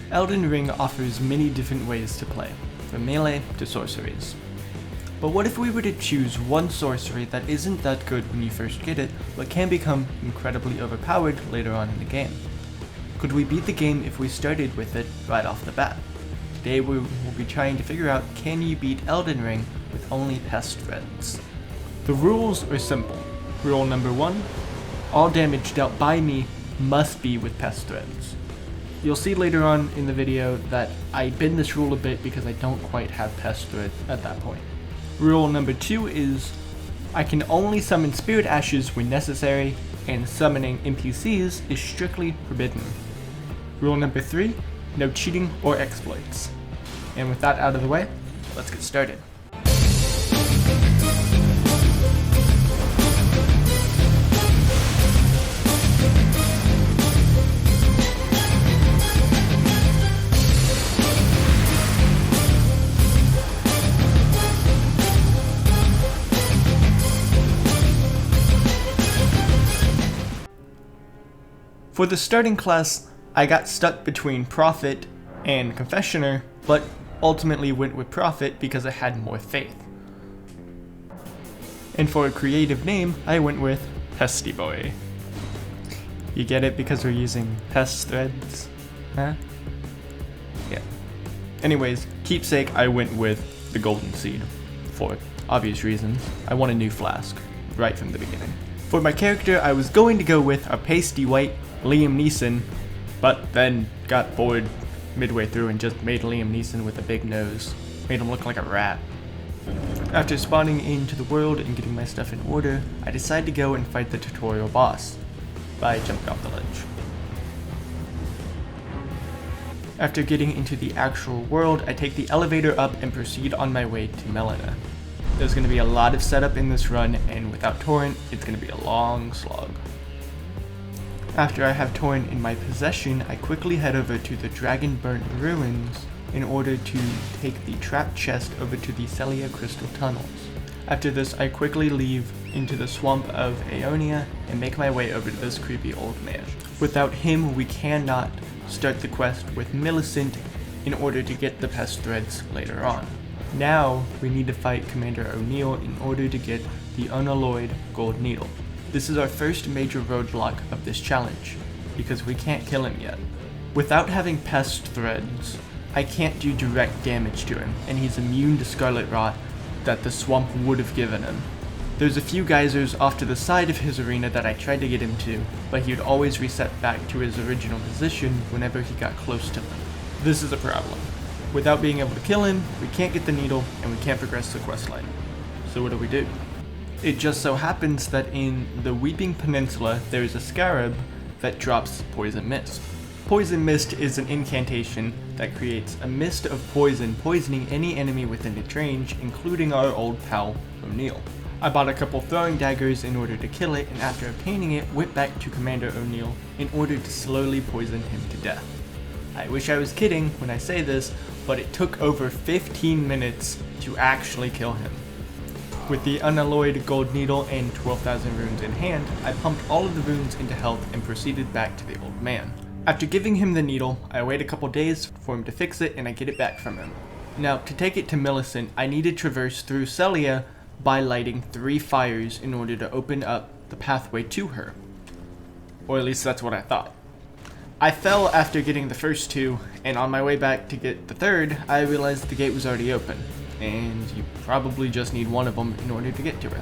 Elden Ring offers many different ways to play, from melee to sorceries. But what if we were to choose one sorcery that isn't that good when you first get it, but can become incredibly overpowered later on in the game? Could we beat the game if we started with it right off the bat? Today we will be trying to figure out, can you beat Elden Ring with only Pest threads? The rules are simple. Rule number 1, all damage dealt by me must be with Pest threads. You'll see later on in the video that I bend this rule a bit because I don't quite have Pest thread at that point. Rule number 2 is I can only summon spirit ashes when necessary, and summoning NPCs is strictly forbidden. Rule number 3, no cheating or exploits. And with that out of the way, let's get started. For the starting class, I got stuck between Prophet and Confessioner, but ultimately went with Prophet because I had more faith. And for a creative name, I went with Pesty Boy. You get it because we're using Pest threads? Huh? Yeah. Anyways, keepsake, I went with the Golden Seed. For obvious reasons, I want a new flask, right from the beginning. For my character, I was going to go with a pasty white Liam Neeson, but then got bored midway through and just made Liam Neeson with a big nose. Made him look like a rat. After spawning into the world and getting my stuff in order, I decided to go and fight the tutorial boss by jumping off the ledge. After getting into the actual world, I take the elevator up and proceed on my way to Melina. There's going to be a lot of setup in this run, and without Torrent, it's going to be a long slog. After I have Torrent in my possession, I quickly head over to the Dragon Burnt Ruins in order to take the trapped chest over to the Celia Crystal Tunnels. After this, I quickly leave into the swamp of Aeonia and make my way over to this creepy old man. Without him, we cannot start the quest with Millicent in order to get the Pest threads later on. Now, we need to fight Commander O'Neill in order to get the unalloyed gold needle. This is our first major roadblock of this challenge, because we can't kill him yet. Without having Pest threads, I can't do direct damage to him, and he's immune to Scarlet Rot that the swamp would have given him. There's a few geysers off to the side of his arena that I tried to get him to, but he would always reset back to his original position whenever he got close to them. This is a problem. Without being able to kill him, we can't get the needle, and we can't progress the questline. So what do? It just so happens that in the Weeping Peninsula, there is a scarab that drops Poison Mist. Poison Mist is an incantation that creates a mist of poison, poisoning any enemy within its range, including our old pal, O'Neill. I bought a couple throwing daggers in order to kill it, and after obtaining it, went back to Commander O'Neill in order to slowly poison him to death. I wish I was kidding when I say this, but it took over 15 minutes to actually kill him. With the unalloyed gold needle and 12,000 runes in hand, I pumped all of the runes into health and proceeded back to the old man. After giving him the needle, I wait a couple days for him to fix it and I get it back from him. Now, to take it to Millicent, I need to traverse through Celia by lighting 3 fires in order to open up the pathway to her. Or at least that's what I thought. I fell after getting the first 2, and on my way back to get the 3rd, I realized the gate was already open. And you probably just need one of them in order to get to her.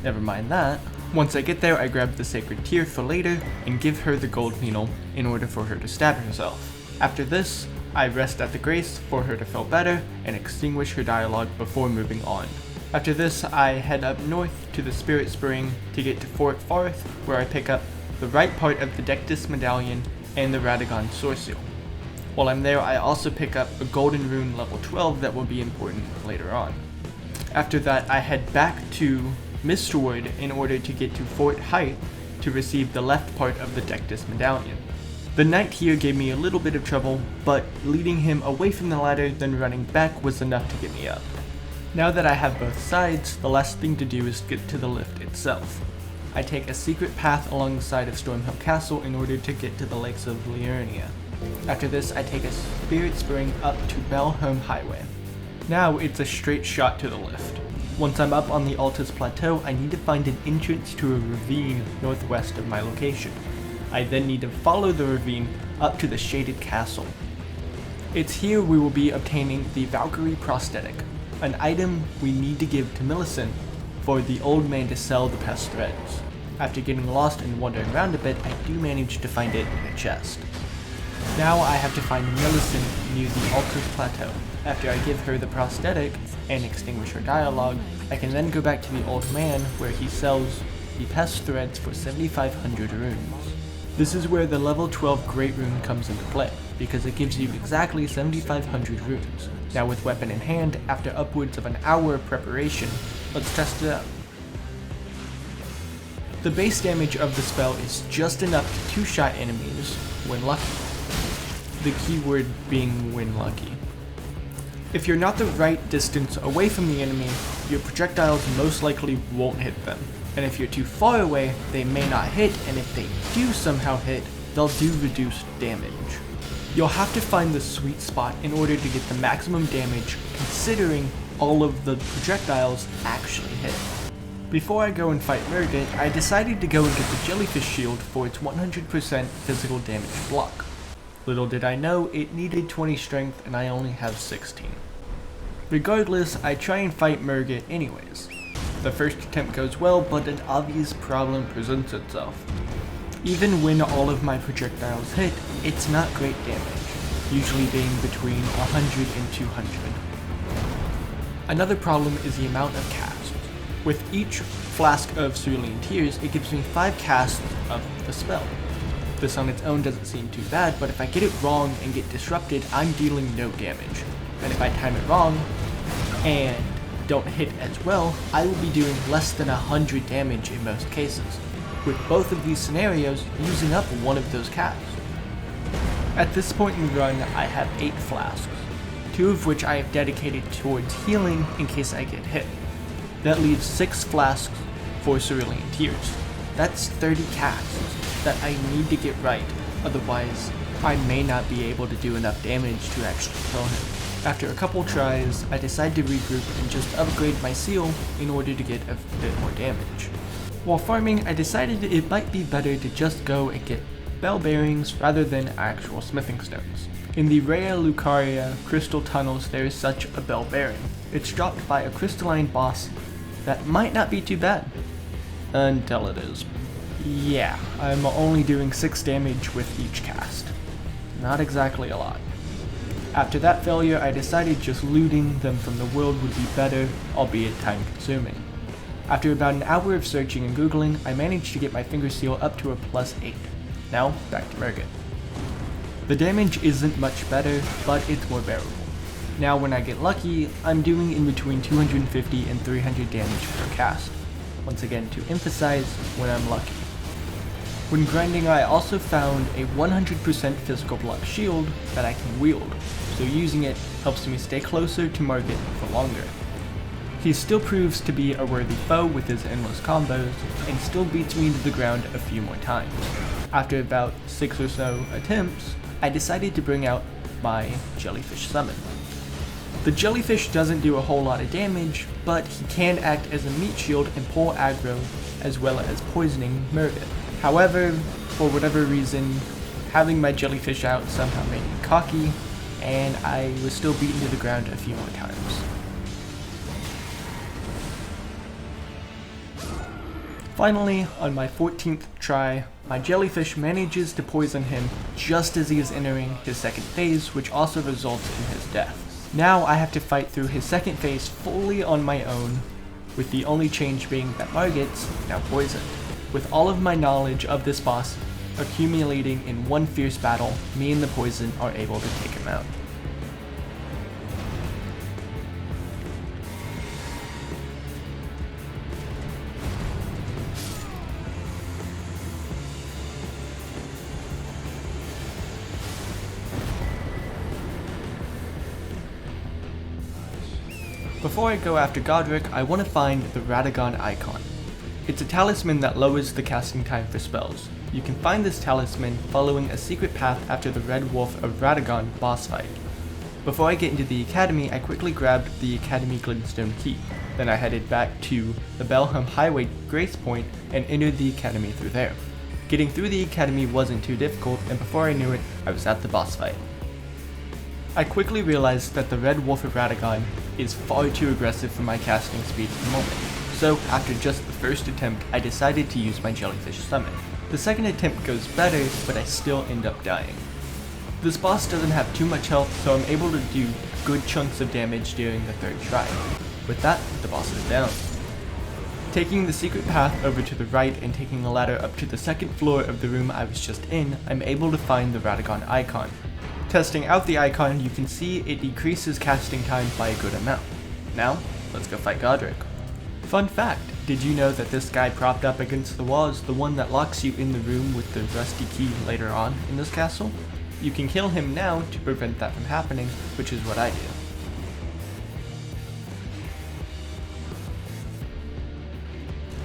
Never mind that. Once I get there, I grab the sacred tear for later and give her the gold needle in order for her to stab herself. After this, I rest at the grace for her to feel better and extinguish her dialogue before moving on. After this, I head up north to the Spirit Spring to get to Fort Farth, where I pick up the right part of the Dectus Medallion and the Radagon Sword Seal. While I'm there, I also pick up a Golden Rune level 12 that will be important later on. After that, I head back to Mistwood in order to get to Fort Height to receive the left part of the Dectus Medallion. The knight here gave me a little bit of trouble, but leading him away from the ladder then running back was enough to get me up. Now that I have both sides, the last thing to do is get to the lift itself. I take a secret path along the side of Stormhill Castle in order to get to the lakes of Liurnia. After this, I take a Spirit Spring up to Belhelm Highway. Now it's a straight shot to the lift. Once I'm up on the Altus Plateau, I need to find an entrance to a ravine northwest of my location. I then need to follow the ravine up to the Shaded Castle. It's here we will be obtaining the Valkyrie Prosthetic, an item we need to give to Millicent for the old man to sell the Pest threads. After getting lost and wandering around a bit, I do manage to find it in a chest. Now I have to find Millicent near the Altus Plateau. After I give her the prosthetic and extinguish her dialogue, I can then go back to the old man where he sells the Pest threads for 7,500 runes. This is where the level 12 Great Rune comes into play, because it gives you exactly 7,500 runes. Now with weapon in hand, after upwards of an hour of preparation, let's test it out. The base damage of the spell is just enough to two-shot enemies when lucky. The keyword being when lucky. If you're not the right distance away from the enemy, your projectiles most likely won't hit them. And if you're too far away, they may not hit, and if they do somehow hit, they'll do reduced damage. You'll have to find the sweet spot in order to get the maximum damage, considering all of the projectiles actually hit. Before I go and fight Murgat, I decided to go and get the Jellyfish Shield for its 100% physical damage block. Little did I know, it needed 20 strength and I only have 16. Regardless, I try and fight Murgat anyways. The first attempt goes well, but an obvious problem presents itself. Even when all of my projectiles hit, it's not great damage, usually being between 100 and 200. Another problem is the amount of casts. With each flask of Cerulean Tears, it gives me 5 casts of the spell. This on its own doesn't seem too bad, but if I get it wrong and get disrupted, I'm dealing no damage. And if I time it wrong and don't hit as well, I will be doing less than 100 damage in most cases, with both of these scenarios using up one of those casts. At this point in the run, I have 8 flasks, 2 of which I have dedicated towards healing in case I get hit. That leaves 6 flasks for Cerulean Tears. That's 30 casts that I need to get right, otherwise I may not be able to do enough damage to actually kill him. After a couple tries, I decide to regroup and just upgrade my seal in order to get a bit more damage. While farming, I decided it might be better to just go and get bell bearings rather than actual smithing stones. In the Rhea Lucaria crystal tunnels, there is such a bell bearing. It's dropped by a crystalline boss that might not be too bad. Until it is. Yeah, I'm only doing 6 damage with each cast. Not exactly a lot. After that failure, I decided just looting them from the world would be better, albeit time consuming. After about an hour of searching and googling, I managed to get my finger seal up to a +8. Now, back to Murgat. The damage isn't much better, but it's more bearable. Now when I get lucky, I'm doing in between 250 and 300 damage per cast. Once again, to emphasize, when I'm lucky. When grinding, I also found a 100% physical block shield that I can wield, so using it helps me stay closer to Murgat for longer. He still proves to be a worthy foe with his endless combos, and still beats me to the ground a few more times. After about 6 or so attempts, I decided to bring out my Jellyfish Summon. The Jellyfish doesn't do a whole lot of damage, but he can act as a meat shield and pull aggro, as well as poisoning Murgat. However, for whatever reason, having my Jellyfish out somehow made me cocky, and I was still beaten to the ground a few more times. Finally, on my 14th try, my Jellyfish manages to poison him just as he is entering his second phase, which also results in his death. Now I have to fight through his second phase fully on my own, with the only change being that Murgat's now poisoned. With all of my knowledge of this boss accumulating in one fierce battle, me and the poison are able to take him out. Before I go after Godric, I want to find the Radagon icon. It's a talisman that lowers the casting time for spells. You can find this talisman following a secret path after the Red Wolf of Radagon boss fight. Before I get into the academy, I quickly grabbed the academy glintstone key. Then I headed back to the Belhelm Highway Grace Point and entered the academy through there. Getting through the academy wasn't too difficult, and before I knew it, I was at the boss fight. I quickly realized that the Red Wolf of Radagon is far too aggressive for my casting speed at the moment, so after just the first attempt, I decided to use my Jellyfish Summon. The second attempt goes better, but I still end up dying. This boss doesn't have too much health, so I'm able to do good chunks of damage during the third try. With that, the boss is down. Taking the secret path over to the right and taking a ladder up to the second floor of the room I was just in, I'm able to find the Radagon icon. Testing out the icon, you can see it decreases casting time by a good amount. Now, let's go fight Godric. Fun fact, did you know that this guy propped up against the wall is the one that locks you in the room with the rusty key later on in this castle? You can kill him now to prevent that from happening, which is what I do.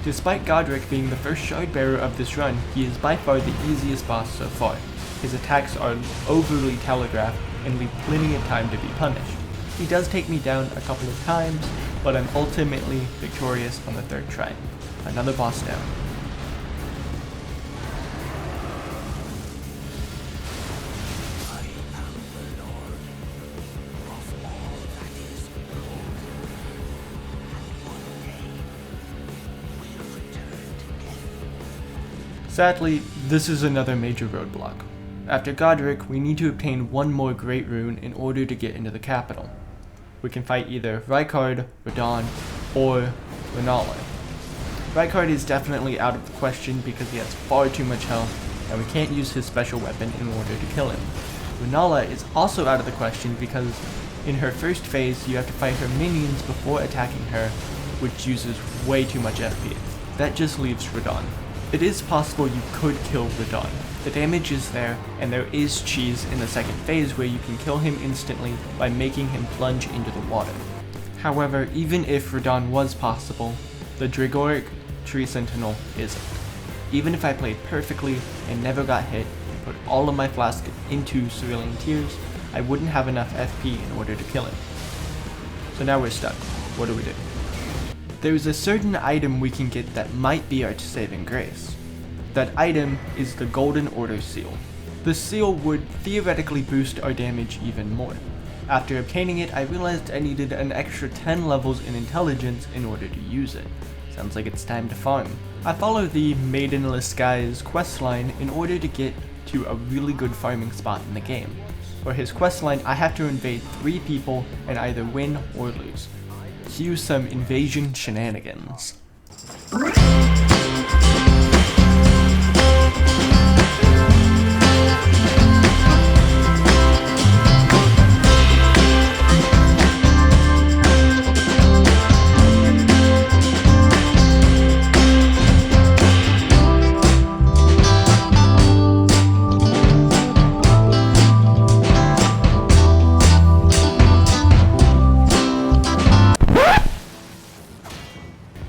Despite Godric being the first shard bearer of this run, he is by far the easiest boss so far. His attacks are overly telegraphed and leave plenty of time to be punished. He does take me down a couple of times, but I'm ultimately victorious on the third try. Another boss down. Sadly, this is another major roadblock. After Godric, we need to obtain one more Great Rune in order to get into the capital. We can fight either Rykard, Radahn, or Renala. Rykard is definitely out of the question because he has far too much health, and we can't use his special weapon in order to kill him. Renala is also out of the question because in her first phase, you have to fight her minions before attacking her, which uses way too much FP. That just leaves Radahn. It is possible you could kill Radahn. The damage is there, and there is cheese in the second phase where you can kill him instantly by making him plunge into the water. However, even if Radahn was possible, the Dragoric Tree Sentinel isn't. Even if I played perfectly and never got hit and put all of my flask into Cerulean Tears, I wouldn't have enough FP in order to kill him. So now we're stuck. What do we do? There's a certain item we can get that might be our saving grace. That item is the Golden Order Seal. The seal would theoretically boost our damage even more. After obtaining it, I realized I needed an extra 10 levels in intelligence in order to use it. Sounds like it's time to farm. I follow the Maidenless Skies questline in order to get to a really good farming spot in the game. For his questline, I have to invade 3 people and either win or lose. Cue some invasion shenanigans.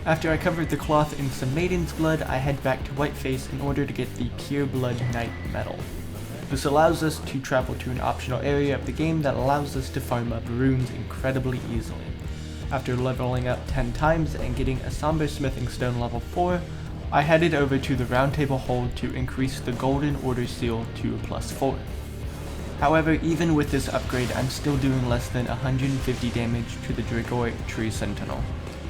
After I covered the cloth in some maiden's blood, I head back to Whiteface in order to get the Pure Blood Knight medal. This allows us to travel to an optional area of the game that allows us to farm up runes incredibly easily. After leveling up 10 times and getting a Somber Smithing Stone level 4, I headed over to the Round Table Hold to increase the Golden Order Seal to +4. However, even with this upgrade, I'm still doing less than 150 damage to the Dragoric Tree Sentinel.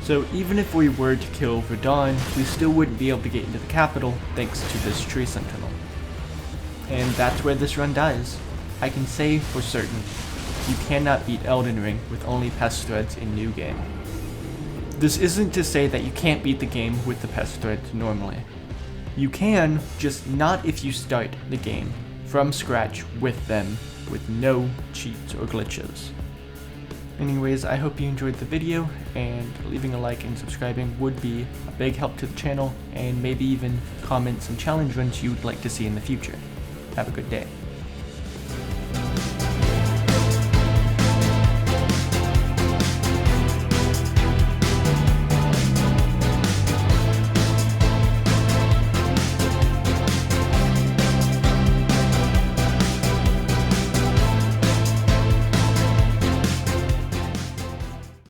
So even if we were to kill Radahn, we still wouldn't be able to get into the capital thanks to this Tree Sentinel. And that's where this run dies. I can say for certain, you cannot beat Elden Ring with only Pest threads in New Game. This isn't to say that you can't beat the game with the Pest threads normally. You can, just not if you start the game from scratch with them, with no cheats or glitches. Anyways, I hope you enjoyed the video, and leaving a like and subscribing would be a big help to the channel, and maybe even comment some challenge runs you would like to see in the future. Have a good day.